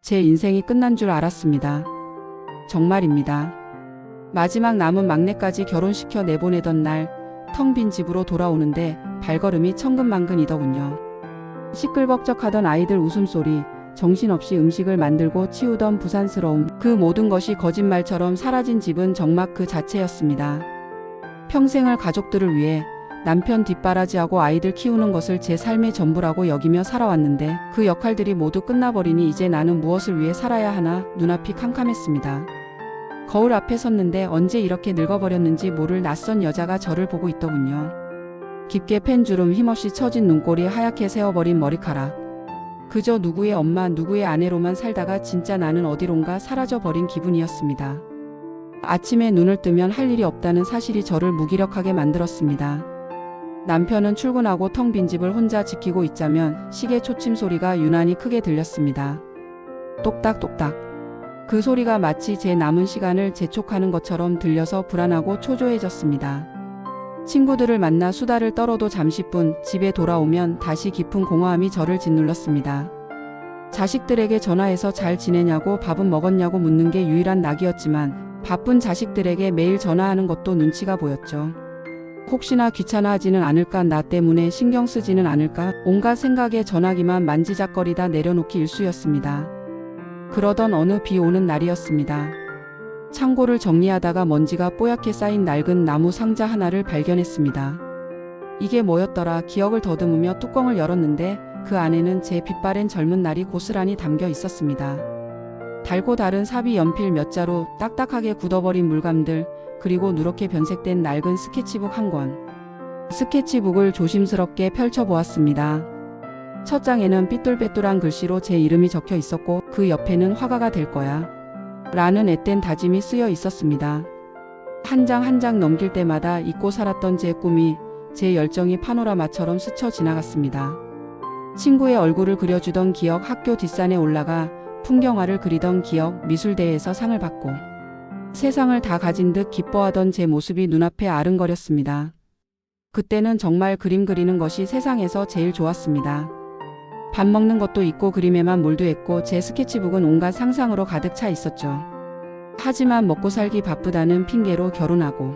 제 인생이 끝난 줄 알았습니다. 정말입니다. 마지막 남은 막내까지 결혼시켜 내보내던 날 텅 빈 집으로 돌아오는데 발걸음이 천근만근이더군요. 시끌벅적하던 아이들 웃음소리, 정신없이 음식을 만들고 치우던 부산스러움, 그 모든 것이 거짓말처럼 사라진 집은 정막 그 자체였습니다. 평생을 가족들을 위해 남편 뒷바라지하고 아이들 키우는 것을 제 삶의 전부라고 여기며 살아왔는데 그 역할들이 모두 끝나버리니 이제 나는 무엇을 위해 살아야 하나 눈앞이 캄캄했습니다. 거울 앞에 섰는데 언제 이렇게 늙어버렸는지 모를 낯선 여자가 저를 보고 있더군요. 깊게 팬 주름, 힘없이 처진 눈꼬리, 하얗게 세어버린 머리카락. 그저 누구의 엄마, 누구의 아내로만 살다가 진짜 나는 어디론가 사라져버린 기분이었습니다. 아침에 눈을 뜨면 할 일이 없다는 사실이 저를 무기력하게 만들었습니다. 남편은 출근하고 텅 빈 집을 혼자 지키고 있자면 시계 초침 소리가 유난히 크게 들렸습니다. 똑딱똑딱. 그 소리가 마치 제 남은 시간을 재촉하는 것처럼 들려서 불안하고 초조해졌습니다. 친구들을 만나 수다를 떨어도 잠시뿐 집에 돌아오면 다시 깊은 공허함이 저를 짓눌렀습니다. 자식들에게 전화해서 잘 지내냐고 밥은 먹었냐고 묻는 게 유일한 낙이었지만 바쁜 자식들에게 매일 전화하는 것도 눈치가 보였죠. 혹시나 귀찮아하지는 않을까, 나 때문에 신경 쓰지는 않을까, 온갖 생각에 전화기만 만지작거리다 내려놓기 일쑤였습니다. 그러던 어느 비 오는 날이었습니다. 창고를 정리하다가 먼지가 뽀얗게 쌓인 낡은 나무 상자 하나를 발견했습니다. 이게 뭐였더라. 기억을 더듬으며 뚜껑을 열었는데 그 안에는 제 빛바랜 젊은 날이 고스란히 담겨 있었습니다. 달고 다른 사비 연필 몇 자루, 딱딱하게 굳어버린 물감들, 그리고 누렇게 변색된 낡은 스케치북 한 권. 스케치북을 조심스럽게 펼쳐보았습니다. 첫 장에는 삐뚤빼뚤한 글씨로 제 이름이 적혀 있었고 그 옆에는 화가가 될 거야 라는 앳된 다짐이 쓰여 있었습니다. 한 장 한 장 넘길 때마다 잊고 살았던 제 꿈이, 제 열정이 파노라마처럼 스쳐 지나갔습니다. 친구의 얼굴을 그려주던 기억, 학교 뒷산에 올라가 풍경화를 그리던 기억, 미술대회에서 상을 받고 세상을 다 가진 듯 기뻐하던 제 모습이 눈앞에 아른거렸습니다. 그때는 정말 그림 그리는 것이 세상에서 제일 좋았습니다. 밥 먹는 것도 잊고 그림에만 몰두했고 제 스케치북은 온갖 상상으로 가득 차 있었죠. 하지만 먹고 살기 바쁘다는 핑계로 결혼하고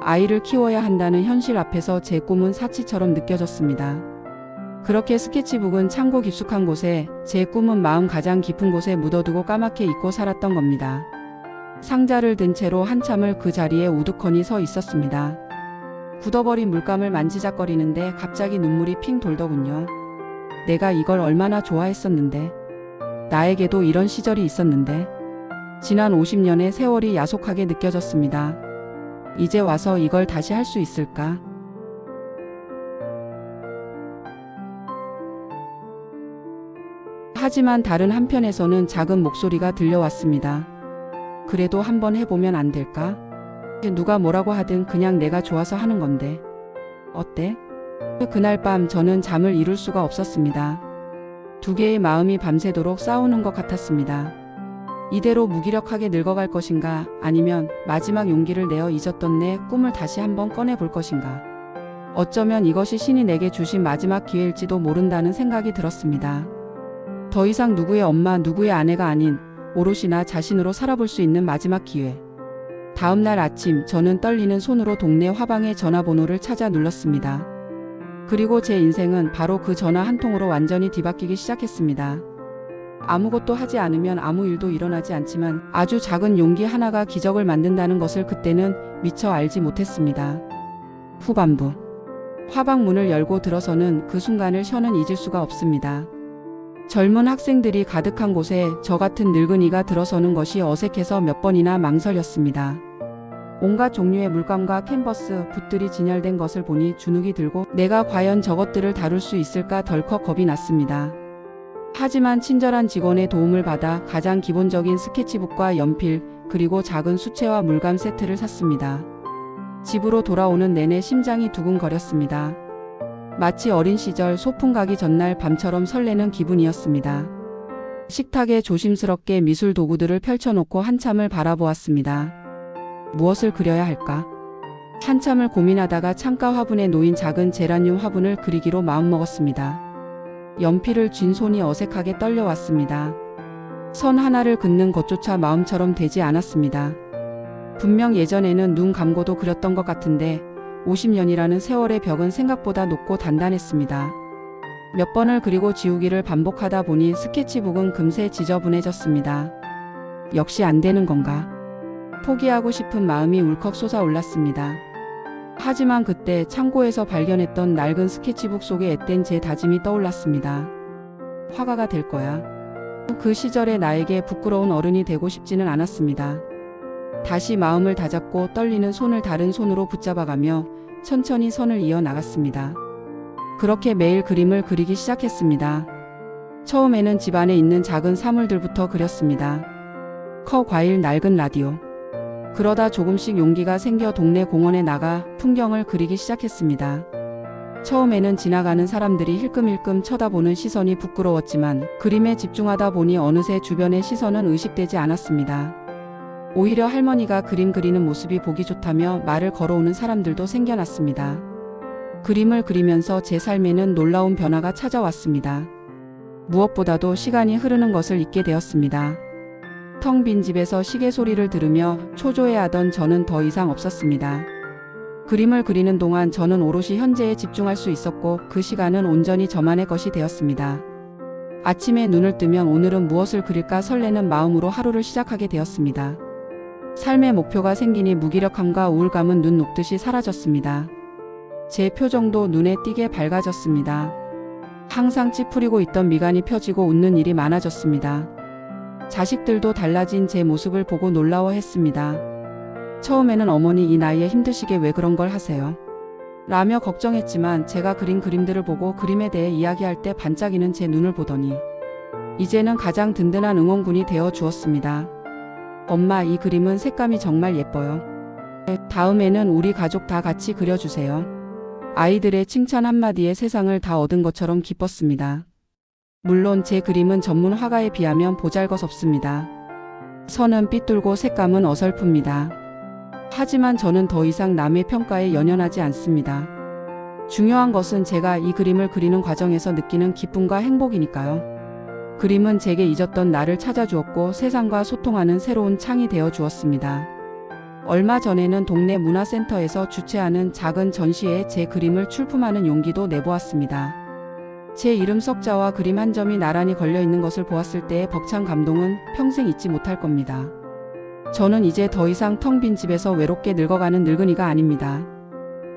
아이를 키워야 한다는 현실 앞에서 제 꿈은 사치처럼 느껴졌습니다. 그렇게 스케치북은 창고 깊숙한 곳에, 제 꿈은 마음 가장 깊은 곳에 묻어두고 까맣게 잊고 살았던 겁니다. 상자를 든 채로 한참을 그 자리에 우두커니 서 있었습니다. 굳어버린 물감을 만지작거리는데 갑자기 눈물이 핑 돌더군요. 내가 이걸 얼마나 좋아했었는데, 나에게도 이런 시절이 있었는데. 지난 50년의 세월이 야속하게 느껴졌습니다. 이제 와서 이걸 다시 할 수 있을까? 하지만 다른 한편에서는 작은 목소리가 들려왔습니다. 그래도 한번 해보면 안 될까? 누가 뭐라고 하든 그냥 내가 좋아서 하는 건데. 어때? 그날 밤 저는 잠을 이룰 수가 없었습니다. 두 개의 마음이 밤새도록 싸우는 것 같았습니다. 이대로 무기력하게 늙어갈 것인가, 아니면 마지막 용기를 내어 잊었던 내 꿈을 다시 한번 꺼내볼 것인가. 어쩌면 이것이 신이 내게 주신 마지막 기회일지도 모른다는 생각이 들었습니다. 더 이상 누구의 엄마, 누구의 아내가 아닌 오롯이 나 자신으로 살아볼 수 있는 마지막 기회. 다음 날 아침 저는 떨리는 손으로 동네 화방의 전화번호를 찾아 눌렀습니다. 그리고 제 인생은 바로 그 전화 한 통으로 완전히 뒤바뀌기 시작했습니다. 아무것도 하지 않으면 아무 일도 일어나지 않지만 아주 작은 용기 하나가 기적을 만든다는 것을 그때는 미처 알지 못했습니다. 후반부. 화방 문을 열고 들어서는 그 순간을 저는 잊을 수가 없습니다. 젊은 학생들이 가득한 곳에 저 같은 늙은이가 들어서는 것이 어색해서 몇 번이나 망설였습니다. 온갖 종류의 물감과 캔버스, 붓들이 진열된 것을 보니 주눅이 들고 내가 과연 저것들을 다룰 수 있을까 덜컥 겁이 났습니다. 하지만 친절한 직원의 도움을 받아 가장 기본적인 스케치북과 연필, 그리고 작은 수채화 물감 세트를 샀습니다. 집으로 돌아오는 내내 심장이 두근거렸습니다. 마치 어린 시절 소풍 가기 전날 밤처럼 설레는 기분이었습니다. 식탁에 조심스럽게 미술 도구들을 펼쳐놓고 한참을 바라보았습니다. 무엇을 그려야 할까? 한참을 고민하다가 창가 화분에 놓인 작은 제라늄 화분을 그리기로 마음먹었습니다. 연필을 쥔 손이 어색하게 떨려왔습니다. 선 하나를 긋는 것조차 마음처럼 되지 않았습니다. 분명 예전에는 눈 감고도 그렸던 것 같은데 50년이라는 세월의 벽은 생각보다 높고 단단했습니다. 몇 번을 그리고 지우기를 반복하다 보니 스케치북은 금세 지저분해졌습니다. 역시 안 되는 건가? 포기하고 싶은 마음이 울컥 솟아올랐습니다. 하지만 그때 창고에서 발견했던 낡은 스케치북 속에 앳된 제 다짐이 떠올랐습니다. 화가가 될 거야. 그 시절의 나에게 부끄러운 어른이 되고 싶지는 않았습니다. 다시 마음을 다잡고 떨리는 손을 다른 손으로 붙잡아가며 천천히 선을 이어 나갔습니다. 그렇게 매일 그림을 그리기 시작했습니다. 처음에는 집안에 있는 작은 사물들부터 그렸습니다. 과일, 낡은 라디오. 그러다 조금씩 용기가 생겨 동네 공원에 나가 풍경을 그리기 시작했습니다. 처음에는 지나가는 사람들이 힐끔힐끔 쳐다보는 시선이 부끄러웠지만 그림에 집중하다 보니 어느새 주변의 시선은 의식되지 않았습니다. 오히려 할머니가 그림 그리는 모습이 보기 좋다며 말을 걸어오는 사람들도 생겨났습니다. 그림을 그리면서 제 삶에는 놀라운 변화가 찾아왔습니다. 무엇보다도 시간이 흐르는 것을 잊게 되었습니다. 텅 빈 집에서 시계 소리를 들으며 초조해하던 저는 더 이상 없었습니다. 그림을 그리는 동안 저는 오롯이 현재에 집중할 수 있었고 그 시간은 온전히 저만의 것이 되었습니다. 아침에 눈을 뜨면 오늘은 무엇을 그릴까 설레는 마음으로 하루를 시작하게 되었습니다. 삶의 목표가 생기니 무기력함과 우울감은 눈 녹듯이 사라졌습니다. 제 표정도 눈에 띄게 밝아졌습니다. 항상 찌푸리고 있던 미간이 펴지고 웃는 일이 많아졌습니다. 자식들도 달라진 제 모습을 보고 놀라워했습니다. 처음에는 어머니 이 나이에 힘드시게 왜 그런 걸 하세요? 라며 걱정했지만 제가 그린 그림들을 보고 그림에 대해 이야기할 때 반짝이는 제 눈을 보더니 이제는 가장 든든한 응원군이 되어 주었습니다. 엄마, 이 그림은 색감이 정말 예뻐요. 다음에는 우리 가족 다 같이 그려주세요. 아이들의 칭찬 한마디에 세상을 다 얻은 것처럼 기뻤습니다. 물론 제 그림은 전문 화가에 비하면 보잘것없습니다. 선은 삐뚤고 색감은 어설픕니다. 하지만 저는 더 이상 남의 평가에 연연하지 않습니다. 중요한 것은 제가 이 그림을 그리는 과정에서 느끼는 기쁨과 행복이니까요. 그림은 제게 잊었던 나를 찾아주었고 세상과 소통하는 새로운 창이 되어 주었습니다. 얼마 전에는 동네 문화센터에서 주최하는 작은 전시회에 제 그림을 출품하는 용기도 내보았습니다. 제 이름 석자와 그림 한 점이 나란히 걸려 있는 것을 보았을 때의 벅찬 감동은 평생 잊지 못할 겁니다. 저는 이제 더 이상 텅 빈 집에서 외롭게 늙어가는 늙은이가 아닙니다.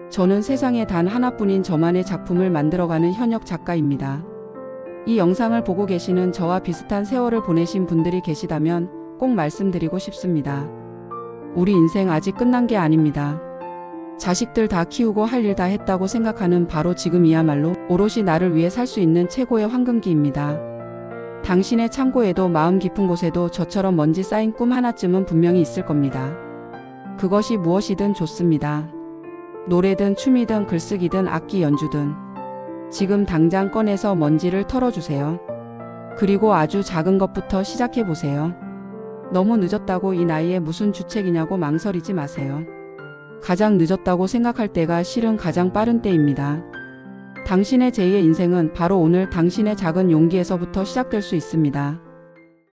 저는 세상에 단 하나뿐인 저만의 작품을 만들어가는 현역 작가입니다. 이 영상을 보고 계시는 저와 비슷한 세월을 보내신 분들이 계시다면 꼭 말씀드리고 싶습니다. 우리 인생 아직 끝난 게 아닙니다. 자식들 다 키우고 할 일 다 했다고 생각하는 바로 지금이야말로 오롯이 나를 위해 살 수 있는 최고의 황금기입니다. 당신의 창고에도 마음 깊은 곳에도 저처럼 먼지 쌓인 꿈 하나쯤은 분명히 있을 겁니다. 그것이 무엇이든 좋습니다. 노래든 춤이든 글쓰기든 악기 연주든 지금 당장 꺼내서 먼지를 털어주세요. 그리고 아주 작은 것부터 시작해보세요. 너무 늦었다고 이 나이에 무슨 주책이냐고 망설이지 마세요. 가장 늦었다고 생각할 때가 실은 가장 빠른 때입니다. 당신의 제2의 인생은 바로 오늘 당신의 작은 용기에서부터 시작될 수 있습니다.